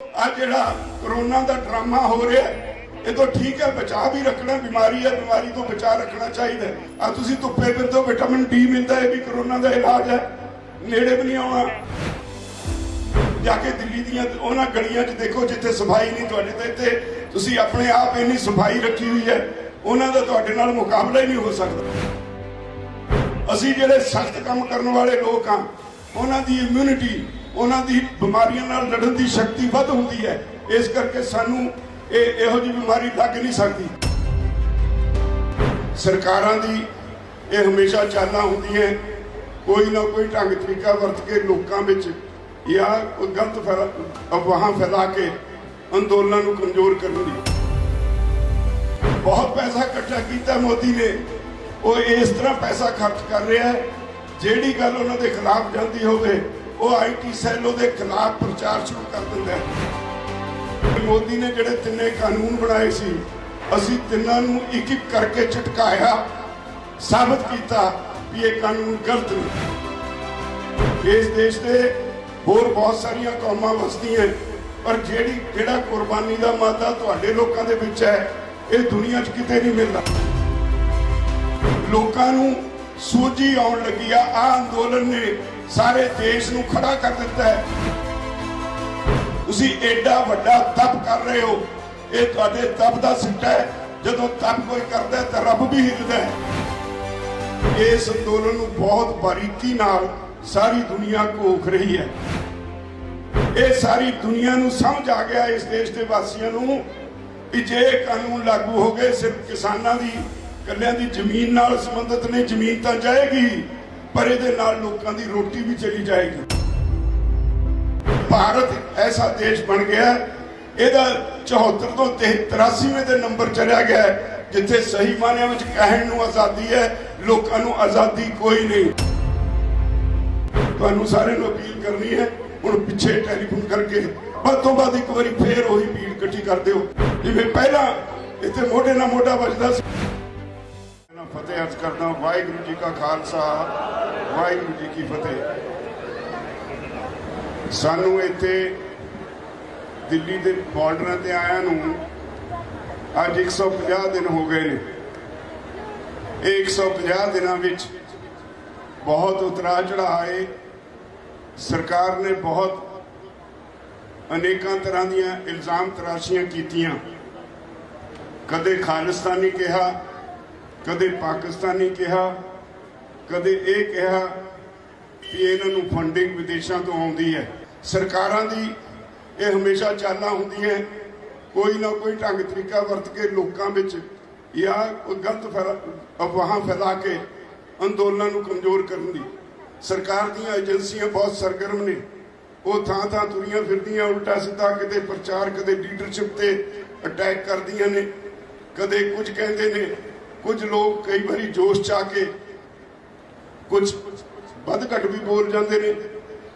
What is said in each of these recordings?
आज जिहड़ा कोरोना का ड्रामा हो रहा है ये तो ठीक है, बचा भी रखना, बीमारी है, बीमारी तो बचा रखना चाहिए। आ तुसीं धुप्पे फिरदे हो, विटामिन डी मिलता है, भी कोरोना का इलाज है, नेड़े भी नहीं आना। जाके दिल्ली दियां उन्हां गलियां च देखो जिथे सफाई नहीं, तुहाडे ते इत्थे तुसीं अपने आप इन्नी सफाई रखी हुई है, उन्हां दा तुहाडे नाल मुकाबला ही नहीं हो सकता। असीं जिहड़े सख्त काम करने वाले लोग हां, उन्हां दी इम्यूनिटी, उन्हां दी बीमारियां नाल लड़न दी शक्ति वध हुंदी है, इस करके सानू इहो जी बीमारी लग नहीं सकती। सरकारां दी ये हमेशा चालां हुंदियां, कोई ना कोई ढंग तरीका वरत के लोकां विच या कोई गलत अफवाहां फैला के अंदोलनां नूं कमजोर करन दी। बहुत पैसा इकट्ठा किया मोदी ने, वो इस तरह पैसा खर्च कर रहा है, जिहड़ी गल उन्हां दे खिलाफ जाती होवे वो IT सैल उहदे खिलाफ प्रचार शुरू कर दिंदा है। मोदी ने जिहड़े तिन्ने कानून बनाए सी, असीं तिन्नां नूं एक एक करके झटकाया, साबित किया कि ये कानून गलत ने। इस देश के होर बहुत सारिया कौमां वसदियां, पर जिहड़ा कुर्बानी का मादा तुहाडे लोकां दे विच है, ये दुनिया च किते नहीं मिलदा। लोकां नूं सूझी आउण लगी आ अंदोलन ने सारे देश नूं खड़ा कर दिता है। तुसीं एडा वड्डा तप कर रहे हो, ये तुहाडे तप दा सिट्टा है। जदों तप कोई करदा है तां रब भी हिलदा है। इस अंदोलन नूं बहुत बारीकी नाल सारी दुनिया घोख रही है। ये सारी दुनिया नूं समझ आ गया, इस देश के वासियों नूं, कि जे कानून लागू हो गए सिर्फ किसानां दी कल्याण दी जमीन नाल संबंधित नहीं, जमीन तां जाएगी पर इहदे नाल लोकां दी रोटी भी चली जाएगी। भारत ऐसा देश बन गया, इहदा 74 तो 83वें दे नंबर चलिया गया है, जिथे सही मानियां विच कहण नूं आज़ादी है, लोकां नूं आज़ादी कोई नहीं। तुहानूं सारिआं नूं अपील करनी है, हुण पिछे टैलीफोन करके ਵੱਧ ਤੋਂ ਵੱਧ एक बारी फिर ਉਹੀ भीड़ इकट्ठी कर दिओ, जिवें ਪਹਿਲਾਂ ਇੱਥੇ ਮੋਢੇ ਨਾਲ ਮੋਢਾ ਵੱਜਦਾ ਸੀ। फतेह अर्ज करदा, वाहिगुरू जी का खालसा, वाहिगुरू जी की फतेह। सानू इत्थे दिल्ली के बॉर्डर ते आया नूं अज 150 दिन हो गए ने। 150 दिनों विच बहुत उतरा चढ़ा आए। सरकार ने बहुत अनेकों तरह दियां इल्जाम तराशियां कीतियां, कदे खालिस्तानी कहा, कदे पाकिस्तानी कहा, कदे ये कहा कि इन्हां नूं फंडिंग विदेशों तो आउंदी है। सरकारां दी ये हमेशा चालां हुंदियां, कोई ना कोई ढंग तरीका वरत के लोकां विच या कोई गलत अफवाहां फैला के अंदोलनां नूं कमजोर करन दी। सरकार दीयां एजेंसियां बहुत सरगर्म ने, वो थां थां तुरियां फिरदियां, उल्टा सीधा किते प्रचार, कदे लीडरशिप ते अटैक करदियां ने, कदे कुछ कहंदे ने। कुछ लोग कई बारी जोश च आके कुछ वध घट भी बोल जाते हैं,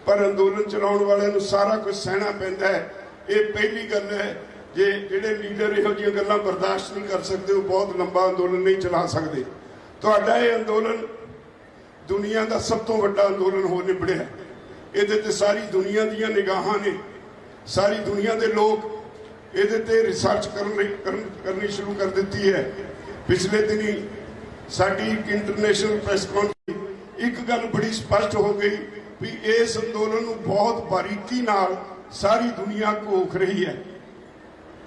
पर अंदोलन चलाने वाले नूं सारा कुछ सहना पैंदा है। ये पहली गल है, जेडे लीडर इहो जिहियां गल्लां बर्दाश्त नहीं कर सकते, वो बहुत लंबा अंदोलन नहीं चला सकते। तुहाडा ये अंदोलन दुनिया का सब तो वड्डा अंदोलन हो निबड़िया। इहदे ते सारी दुनिया दीयां निगाहां ने, सारी दुनिया के लोग इहदे ते रिसर्च करनी शुरू कर दी है। पिछले दिनी साडी इंटरनेशनल प्रेस कॉन्फ्रेंस एक गल बड़ी स्पष्ट हो गई भी इस अंदोलन नूं बहुत बारीकी नाल सारी दुनिया घोख रही है।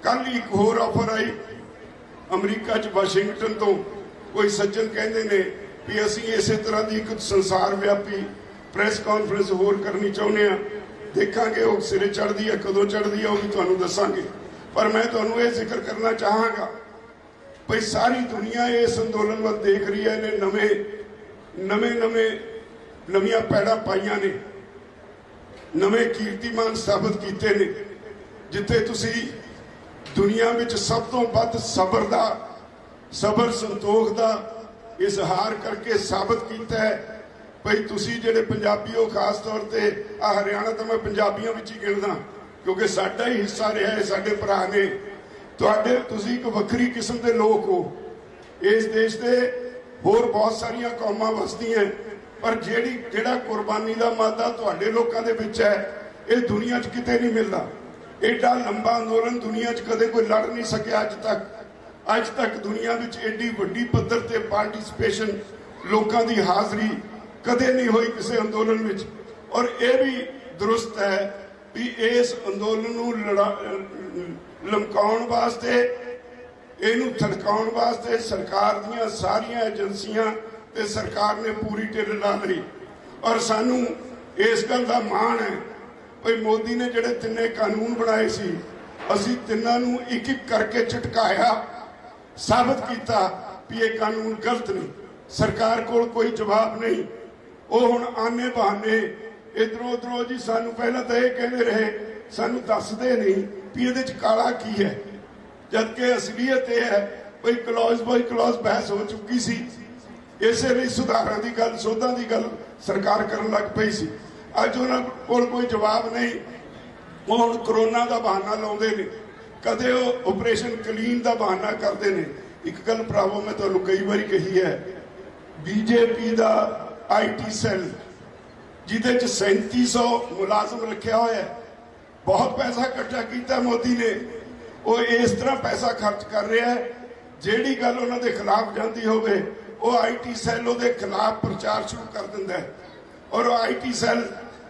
कल एक होर ऑफर आई अमरीका च वाशिंगटन तो, कोई सज्जन कहते ने भी असीं इसे तरह की एक संसार व्यापी प्रेस कॉन्फ्रेंस होर करनी चाहुंदे हां। देखांगे वो सिरे चढ़दी है, कदों चढ़दी है वो भी तुहानूं दसांगे। पर मैं तुहानूं ये जिक्र करना चाहांगा भाई सारी दुनिया इस अंदोलन वाल देख रही है। नवीं पैड़ा पाइयां ने, नवे कीर्तिमान साबित किए ने, जिथे तुसी दुनिया में सब तो वध सबर संतोख का इजहार करके साबित किया है। भाई तुसी जिहड़े पंजाबी हो, खास तौर पर आ हरियाणा तो मैं पंजाबियों में ही गिणदा, क्योंकि साडा ही हिस्सा रहा है, साडे भरा ने। तुहाडे तुसीं एक वक्री किस्म के लोग हो। इस देश के होर बहुत सारिया कौमां वसदियां, पर जिहड़ा कुर्बानी का मादा तुहाडे लोकां दे विच है, ये दुनिया च किते नहीं मिलता। एडा लंबा अंदोलन दुनिया च कदे कोई लड़ नहीं सकिया अज तक दुनिया में एडी वड्डी पद्धर ते पार्टिसिपेशन लोगों की हाज़री कदे नहीं हुई किसी अंदोलन में। और यह भी दुरुस्त है भी इस अंदोलन लमकाउण वास्ते इनू थड़काउण वास्ते सरकार दियां सारियां एजेंसियां ते सरकार ने पूरी ढिल ला ली। और सानू इस गल का माण है भाई मोदी ने जिहड़े तिन्ने कानून बनाए सी असी तिन्नां नूं एक एक करके झटकाया, साबित किया भी ये कानून गलत नहीं। सरकार कोल कोई जवाब नहीं। वो हुण आने बहाने इधरों उधरों जी सानू पहला तो यह कहते रहे सानू दसदे नहीं भी ये काला की है, जबकि असलीयत यह है भाई क्लॉज बाई क्लॉज बहस हो चुकी सी। इसलिए सुधारां की गल सोधां की गल सरकार करन लग पई सी। अज उन्हां कोल कोई जवाब नहीं। वो हुण करोना का बहाना लाउंदे ने, कदे वो ऑपरेशन क्लीन का बहाना करते हैं। एक गल भरावो मैं तुहानूं कई बार कही है, बीजेपी का IT सैल जिहदे च 3700 मुलाजम रखा हुआ है, बहुत पैसा इकट्ठा किया मोदी ने। वो इस तरह पैसा खर्च कर रहा है जिहड़ी गल उन्हां दे खिलाफ जाती होवे वो IT सैल उहदे खिलाफ प्रचार शुरू कर दिंदा है। और IT सैल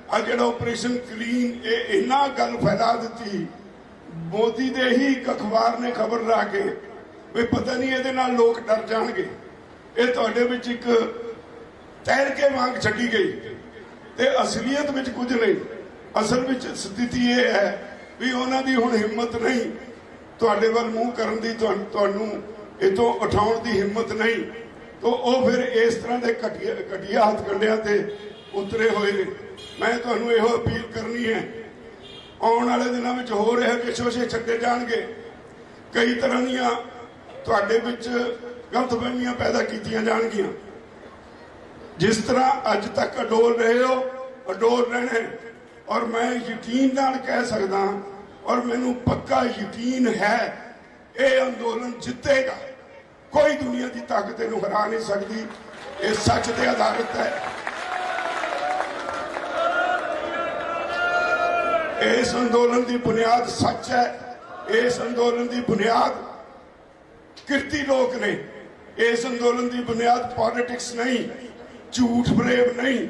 आ जिहड़ा ऑपरेशन क्लीन ये इन्ना गल फैला दी मोदी दे ही एक अखबार ने खबर ला के भी पता नहीं ये लोग डर जाएंगे। ये तुहाडे विच एक तैर के मांग छड्डी गई ते असलीयत में कुछ नहीं। असल में स्थिति ये है भी उन्हां दी हुण हिम्मत नहीं तुहाडे वल मूँह करन दी, तुहानूं इथों उठाउण दी हिम्मत नहीं। तो वो फिर इस तरह के घटिया हथकंडियां ते उतरे हुए ने। मैं तुहानूं इहो अपील करनी है आने वाले दिनों में हो रहे विशोशे छड्डे जाणगे। कई तरह दीआं तुहाडे विच गलतफहमियां पैदा कीतियां जाणगियां। जिस तरह अज तक अडोल रहे हो अडोल रहने। और मैं यकीन नाल कह सकदा और मैनूं पक्का यकीन है ये अंदोलन जितेगा। कोई दुनिया की ताकत इहनूं हरा नहीं सकती। ये सच ते आधारित है। इस अंदोलन की बुनियाद सच है। इस अंदोलन की बुनियाद किरती लोग ने। इस अंदोलन की बुनियाद पॉलिटिक्स नहीं, झूठ फरेब नहीं।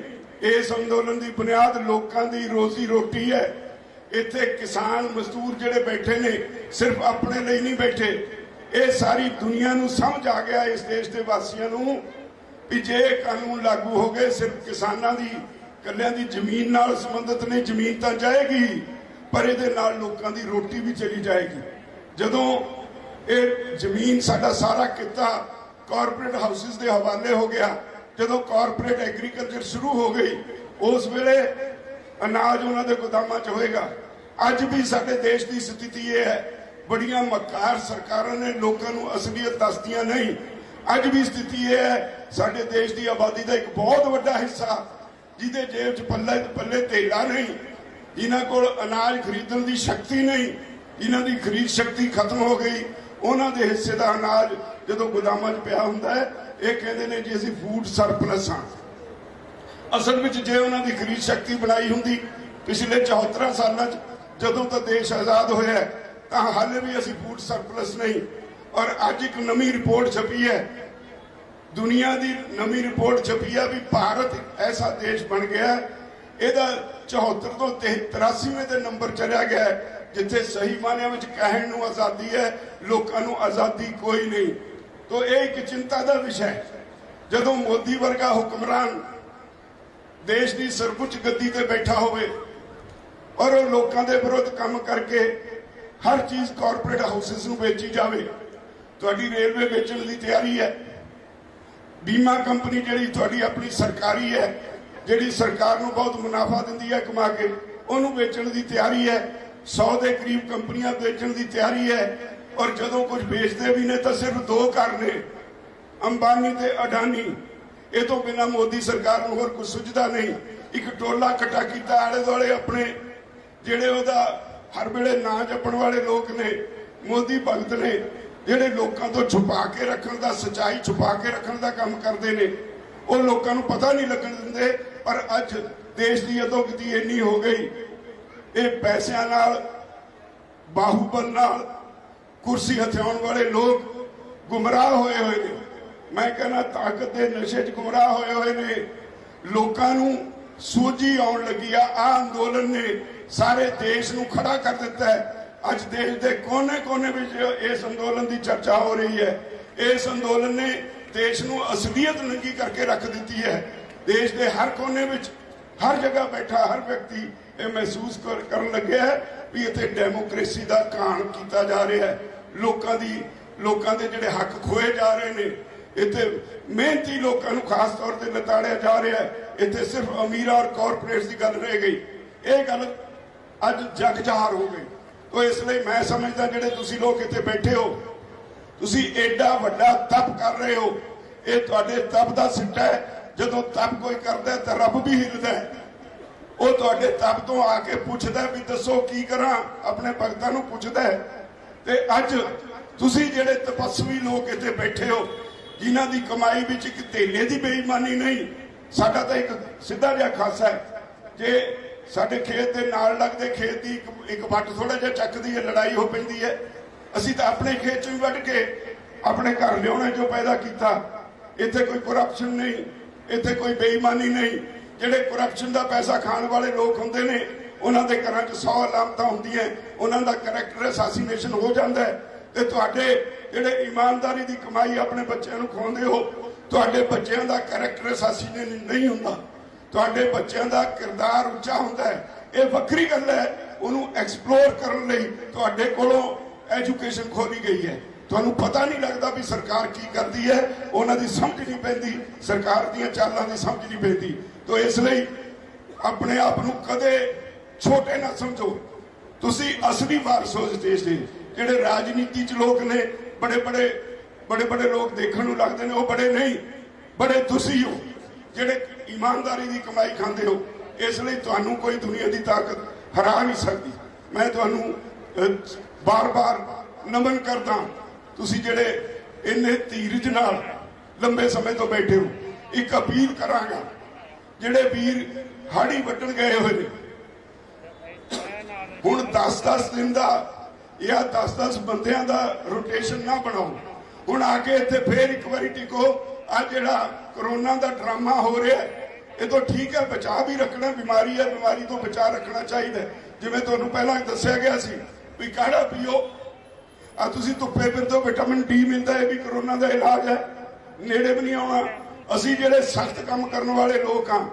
इस अंदोलन की बुनियाद लोगों की रोजी रोटी है। इत्थे किसान मजदूर जिहड़े बैठे ने सिर्फ अपने लिए नहीं बैठे, ये सारी दुनिया नूं समझ आ गया इस देश के वासियों नूं भी जे कानून लागू हो गए सिर्फ किसानां दी कल्लियां दी जमीन नाल संबंधित नहीं, जमीन तो जाएगी पर इहदे नाल लोकां दी रोटी भी चली जाएगी। जदों ये जमीन साडा सारा किता कॉरपोरेट हाउसिस के हवाले हो गया, जदों कॉरपोरेट एग्रीकल्चर शुरू हो गई उस वेले अनाज उन्होंने गोदामां च होएगा। अज भी साडे देश की स्थिति ये है बड़ियां मकार सरकारां ने लोगों को असलियत दसदियां नहीं। अज भी स्थिति ये है साडे देश की आबादी का एक बहुत बड़ा हिस्सा जिहदे जेब च पल्ले पल्ले धेला नहीं, जिन्हां कोल अनाज खरीदण की शक्ति नहीं, जिन्हां की खरीद शक्ति खत्म हो गई, उन्हां दे हिस्से का अनाज जदों गोदामां च पिया हुंदा है ये कहंदे ने जी असीं फूड सरप्लस हां। असल में जे उन्हां दी खरीद शक्ति बनाई हुंदी पिछले 74 सालों जदों तो देश आज़ाद होया तो हाले भी असीं फूड सरप्लस नहीं। और अज एक नवी रिपोर्ट छपी है, दुनिया की नवी रिपोर्ट छपी है भी भारत ऐसा देश बन गया यदा 74 तो 83वें नंबर चलिया गया जिथे सही मानिया में कहण नूं आज़ादी है, लोगों को आज़ादी कोई नहीं। तो यह एक चिंता का विषय जदों मोदी वर्गा हुक्मरान देश की सर्वोच्च गद्दी ते बैठा होवे और लोगों के विरुद्ध काम करके हर चीज़ कॉरपोरेट हाउसिस नूं बेची जावे। तुहाडी रेलवे बेचण की तैयारी है, बीमा कंपनी जिहड़ी तुहाडी अपनी सरकारी है जिहड़ी सरकार नूं बहुत मुनाफा दिंदी है कमा के उहनूं बेचण की तैयारी है। 100 के करीब कंपनियां बेचण की तैयारी है। और जदों कुछ बेचते भी ने तो सिर्फ 2 घर ने, अंबानी ते अडानी। ये तो बिना मोदी सरकार नूं होर कुछ सुझदा नहीं। एक टोला इकट्ठा किया आले दुआले अपने जिहड़े उहदा हर वेले ना जपण वाले लोग ने, मोदी भगत ने जिहड़े लोगों तो छुपा के रखण दा, सच्चाई छुपा के रखण दा काम करते हैं। वो लोगों को पता नहीं लगन दिंदे। पर अज देश की अधोगति इन्नी हो गई ये पैसों नाल ਬਾਹੂਬਲ ਨਾਲ ਕੁਰਸੀ ਹਥਿਆਉਣ ਵਾਲੇ ਲੋਕ ਗੁੰਮਰਾਹ ਹੋਏ ਹੋਏ ਨੇ। ਮੈਂ ਕਹਿੰਦਾ ਤਾਕਤ ਦੇ ਨਸ਼ੇ 'ਚ ਗੁੰਮਰਾਹ ਹੋਏ ਹੋਏ ਨੇ। ਲੋਕਾਂ ਨੂੰ ਸੂਝੀ ਆਉਣ ਲੱਗੀ ਆ। ਅੰਦੋਲਨ ਨੇ ਸਾਰੇ ਦੇਸ਼ ਨੂੰ ਖੜਾ ਕਰ ਦਿੱਤਾ ਹੈ। ਅੱਜ ਦੇਸ਼ ਦੇ ਕੋਨੇ-ਕੋਨੇ ਵਿੱਚ ਇਸ ਅੰਦੋਲਨ ਦੀ ਚਰਚਾ ਹੋ ਰਹੀ ਹੈ। ਇਸ ਅੰਦੋਲਨ ਨੇ ਦੇਸ਼ ਨੂੰ ਅਸਲੀਅਤ ਨੰਗੀ ਕਰਕੇ ਰੱਖ ਦਿੱਤੀ ਹੈ। ਦੇਸ਼ ਦੇ ਹਰ ਕੋਨੇ ਵਿੱਚ ਹਰ ਜਗ੍ਹਾ ਬੈਠਾ ਹਰ ਵਿਅਕਤੀ ਇਹ ਮਹਿਸੂਸ ਕਰਨ ਲੱਗਿਆ ਹੈ ਵੀ ਇੱਥੇ ਡੈਮੋਕ੍ਰੇਸੀ ਦਾ ਘਾਣ ਕੀਤਾ ਜਾ ਰਿਹਾ ਹੈ। ਲੋਕਾਂ ਦੇ ਜਿਹੜੇ ਹੱਕ ਖੋਏ ਜਾ ਰਹੇ ਨੇ। ਇੱਥੇ ਮਿਹਨਤੀ ਲੋਕਾਂ ਨੂੰ ਖਾਸ ਤੌਰ ਤੇ ਲਤਾੜਿਆ ਜਾ ਰਿਹਾ ਹੈ। ਇੱਥੇ ਸਿਰਫ ਅਮੀਰਾਂ ਔਰ ਕਾਰਪੋਰੇਟਸ ਦੀ ਗੱਲ ਰਹਿ ਗਈ। ਇਹ ਗੱਲ ਅੱਜ ਜਗ ਜ਼ਾਹਰ ਹੋ ਗਈ। ਤੋ ਇਸ ਲਈ ਮੈਂ ਸਮਝਦਾ ਜਿਹੜੇ ਤੁਸੀਂ ਲੋਕ ਇੱਥੇ ਬੈਠੇ ਹੋ, ਤੁਸੀਂ ਐਡਾ ਵੱਡਾ ਤਪ ਕਰ ਰਹੇ ਹੋ। ਇਹ ਤੁਹਾਡੇ ਤਪ ਦਾ ਸਿੱਟਾ ਹੈ। ਜਦੋਂ ਤਪ ਕੋਈ ਕਰਦਾ ਤਾਂ ਰੱਬ ਵੀ ਹਿੱਲਦਾ ਹੈ। ਉਹ ਤੁਹਾਡੇ ਤਪ ਤੋਂ ਆ ਕੇ ਪੁੱਛਦਾ ਵੀ ਦੱਸੋ ਕੀ ਕਰਾਂ, ਆਪਣੇ ਭਗਤਾਂ ਨੂੰ ਪੁੱਛਦਾ ਹੈ। ਤੇ ਅੱਜ ਤੁਸੀਂ ਜਿਹੜੇ ਤਪਸਵੀ ਲੋਕ ਇੱਥੇ ਬੈਠੇ ਹੋ, ਜਿਨ੍ਹਾਂ ਦੀ ਕਮਾਈ ਵਿੱਚ ਇੱਕ ਧੇਲੇ ਦੀ ਬੇਈਮਾਨੀ ਨਹੀਂ। ਸਾਡਾ ਤਾਂ ਇੱਕ ਸਿੱਧਾ ਜਿਹਾ ਖਾਸਾ ਹੈ। ਜੇ ਸਾਡੇ ਖੇਤ ਦੇ ਨਾਲ ਲੱਗਦੇ ਖੇਤ ਦੀ ਇੱਕ ਵੱਟ ਥੋੜਾ ਜਿਹਾ ਚੱਕਦੀ ਹੈ, ਲੜਾਈ ਹੋ ਪੈਂਦੀ ਹੈ। ਅਸੀਂ ਤਾਂ ਆਪਣੇ ਖੇਤ ਚੋਂ ਹੀ ਵੱਢ ਕੇ ਆਪਣੇ ਘਰ ਲਿਆਉਣਾ ਜੋ ਪੈਦਾ ਕੀਤਾ। ਇੱਥੇ ਕੋਈ ਕਰਪਸ਼ਨ ਨਹੀਂ, ਇੱਥੇ ਕੋਈ ਬੇਈਮਾਨੀ ਨਹੀਂ। ਜਿਹੜੇ ਕਰਪਸ਼ਨ ਦਾ ਪੈਸਾ ਖਾਣ ਵਾਲੇ ਲੋਕ ਹੁੰਦੇ ਨੇ, ਉਹਨਾਂ ਦੇ ਘਰਾਂ 'ਚ 100 ਅਲਾਮਤਾਂ ਹੁੰਦੀਆਂ, ਉਹਨਾਂ ਦਾ ਕਰੈਕਟਰ ਅਸਾਸੀਨੇਸ਼ਨ ਹੋ ਜਾਂਦਾ ਹੈ। ਤੇ ਤੁਹਾਡੇ ਜਿਹੜੇ ਇਮਾਨਦਾਰੀ ਦੀ ਕਮਾਈ ਆਪਣੇ ਬੱਚਿਆਂ ਨੂੰ ਖਵਾਉਂਦੇ ਹੋ, ਤੁਹਾਡੇ ਬੱਚਿਆਂ ਦਾ ਕਰੈਕਟਰ ਅਸਾਸੀਨੇਸ਼ਨ ਨਹੀਂ ਹੁੰਦਾ। ਤੁਹਾਡੇ ਬੱਚਿਆਂ ਦਾ ਕਿਰਦਾਰ ਉੱਚਾ ਹੁੰਦਾ ਹੈ। ਇਹ ਵੱਖਰੀ ਗੱਲ ਹੈ। ਉਹਨੂੰ ਐਕਸਪਲੋਰ ਕਰਨ ਲਈ ਤੁਹਾਡੇ ਕੋਲੋਂ ਐਜੂਕੇਸ਼ਨ ਖੋਲੀ ਗਈ ਹੈ। ਤੁਹਾਨੂੰ ਪਤਾ ਨਹੀਂ ਲੱਗਦਾ ਵੀ ਸਰਕਾਰ ਕੀ ਕਰਦੀ ਹੈ। ਉਹਨਾਂ ਦੀ ਸਮਝ ਨਹੀਂ ਪੈਂਦੀ, ਸਰਕਾਰ ਦੀਆਂ ਚਾਲਾਂ ਦੀ ਸਮਝ ਨਹੀਂ ਪੈਂਦੀ। ਤੋ ਇਸ ਲਈ ਆਪਣੇ ਆਪ ਨੂੰ ਕਦੇ ਛੋਟੇ ਨਾ ਸਮਝੋ। ਤੁਸੀਂ ਅਸਲੀ ਵਾਰਸ ਹੋ ਇਸ ਦੇਸ਼ ਦੇ। ਜਿਹੜੇ ਰਾਜਨੀਤੀ 'ਚ ਲੋਕ ਨੇ, ਬੜੇ ਲੋਕ ਦੇਖਣ ਨੂੰ ਲੱਗਦੇ ਨੇ, ਉਹ ਬੜੇ ਨਹੀਂ, ਬੜੇ ਤੁਸੀਂ ਹੋ ਜਿਹੜੇ ਇਮਾਨਦਾਰੀ ਦੀ ਕਮਾਈ ਖਾਂਦੇ ਹੋ। ਇਸ ਲਈ ਤੁਹਾਨੂੰ ਕੋਈ ਦੁਨੀਆ ਦੀ ਤਾਕਤ ਹਰਾ ਨਹੀਂ ਸਕਦੀ। ਮੈਂ ਤੁਹਾਨੂੰ ਬਾਰ-ਬਾਰ ਨਮਨ ਕਰਦਾ। ਤੁਸੀਂ ਜਿਹੜੇ ਇੰਨੇ ਧੀਰਜ ਨਾਲ ਲੰਬੇ ਸਮੇਂ ਤੋਂ ਬੈਠੇ ਹੋ। ਇੱਕ ਅਪੀਲ ਕਰਾਂਗਾ, ਜਿਹੜੇ ਵੀਰ ਹਾੜੀ ਵੱਢਣ ਗਏ ਹੋਏ ਨੇ, ਹੁਣ 10-10 ਦਿਨ ਦਾ ਜਾਂ 10-10 ਬੰਦਿਆਂ ਦਾ ਰੋਟੇਸ਼ਨ ਨਾ ਬਣਾਓ। ਹੁਣ ਆ ਕੇ ਇੱਥੇ ਫੇਰ ਇੱਕ ਵਾਰੀ ਟਿਕੋ। ਆ ਜਿਹੜਾ ਕਰੋਨਾ ਦਾ ਡਰਾਮਾ ਹੋ ਰਿਹਾ, ਇਹ ਤੋਂ ਠੀਕ ਹੈ, ਬਚਾਅ ਵੀ ਰੱਖਣਾ। ਬਿਮਾਰੀ ਹੈ, ਬਿਮਾਰੀ ਤੋਂ ਬਚਾਅ ਰੱਖਣਾ ਚਾਹੀਦਾ। ਜਿਵੇਂ ਤੁਹਾਨੂੰ ਪਹਿਲਾਂ ਦੱਸਿਆ ਗਿਆ ਸੀ ਵੀ ਕਾੜਾ ਪੀਓ। ਆ ਤੁਸੀਂ ਧੁੱਪੇ ਫਿਰਦੇ ਹੋ, ਵਿਟਾਮਿਨ ਡੀ ਮਿਲਦਾ ਹੈ, ਵੀ ਕਰੋਨਾ ਦਾ ਇਲਾਜ ਹੈ। ਨੇੜੇ ਵੀ ਨਹੀਂ ਆਉਣਾ। ਅਸੀਂ ਜਿਹੜੇ ਸਖਤ ਕੰਮ ਕਰਨ ਵਾਲੇ ਲੋਕ ਹਾਂ,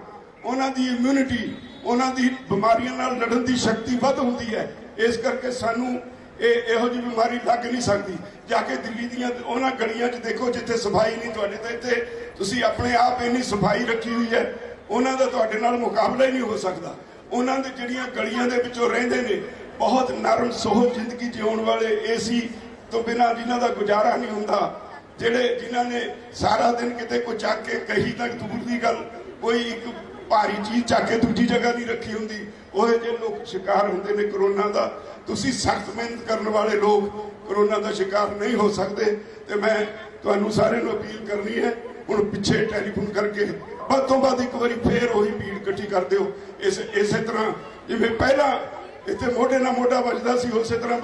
ਉਹਨਾਂ ਦੀ ਇਮਿਊਨਿਟੀ, ਉਹਨਾਂ ਦੀ ਬਿਮਾਰੀਆਂ ਨਾਲ ਲੜਨ ਦੀ ਸ਼ਕਤੀ ਵੱਧ ਹੁੰਦੀ ਹੈ। ਇਸ ਕਰਕੇ ਸਾਨੂੰ ਇਹੋ ਜਿਹੀ ਬਿਮਾਰੀ ਲੱਗ ਨਹੀਂ ਸਕਦੀ। ਜਾ ਕੇ ਦਿੱਲੀ ਦੀਆਂ ਉਹਨਾਂ ਗਲੀਆਂ 'ਚ ਦੇਖੋ ਜਿੱਥੇ ਸਫਾਈ ਨਹੀਂ। ਤੁਹਾਡੇ ਤਾਂ ਇੱਥੇ ਤੁਸੀਂ ਆਪਣੇ ਆਪ ਇੰਨੀ ਸਫਾਈ ਰੱਖੀ ਹੋਈ ਹੈ, ਉਹਨਾਂ ਦਾ ਤੁਹਾਡੇ ਨਾਲ ਮੁਕਾਬਲਾ ਹੀ ਨਹੀਂ ਹੋ ਸਕਦਾ। ਉਹਨਾਂ ਦੇ ਜਿਹੜੀਆਂ ਗਲੀਆਂ ਦੇ ਵਿੱਚੋਂ ਰਹਿੰਦੇ ਨੇ, ਬਹੁਤ ਨਰਮ ਸੋਹਲ ਜ਼ਿੰਦਗੀ ਜਿਉਣ ਵਾਲੇ, ਏਸੀ ਤੋਂ ਬਿਨਾਂ ਜਿਨ੍ਹਾਂ ਦਾ ਗੁਜ਼ਾਰਾ ਨਹੀਂ ਹੁੰਦਾ, ਜਿਨ੍ਹਾਂ ਨੇ ਸਾਰਾ ਦਿਨ ਕਿਤੇ ਕੋਈ ਚੱਕ ਕੇ ਕਹੀ ਤੱਕ ਦੂਰ ਦੀ ਗੱਲ, ਕੋਈ ਇੱਕ ਭਾਰੀ ਚੀਜ਼ ਚੱਕ ਕੇ ਦੂਜੀ ਜਗ੍ਹਾ ਨਹੀਂ ਰੱਖੀ ਹੁੰਦੀ, ਉਹਦੇ ਜਿਹੇ ਲੋਕ ਸ਼ਿਕਾਰ ਹੁੰਦੇ ਨੇ ਕਰੋਨਾ ਦਾ। ਤੁਸੀਂ ਸਖਤ ਮਿਹਨਤ ਕਰਨ ਵਾਲੇ ਲੋਕ ਕਰੋਨਾ ਦਾ ਸ਼ਿਕਾਰ ਨਹੀਂ ਹੋ ਸਕਦੇ। ਤੇ ਮੈਂ ਤੁਹਾਨੂੰ ਸਾਰਿਆਂ ਨੂੰ ਅਪੀਲ ਕਰਨੀ ਹੈ, ਹੁਣ ਪਿੱਛੇ ਟੈਲੀਫੋਨ ਕਰਕੇ ਵੱਧ ਤੋਂ ਵੱਧ ਇੱਕ ਵਾਰੀ ਫੇਰ ਉਹੀ ਭੀੜ ਇਕੱਠੀ ਕਰ ਦਿਓ। ਇਸੇ ਤਰ੍ਹਾਂ ਜਿਵੇਂ ਪਹਿਲਾਂ ਇੱਥੇ ਮੋਢੇ ਨਾਲ ਮੋਢਾ ਵੱਜਦਾ ਸੀ, ਉਸੇ ਤਰ੍ਹਾਂ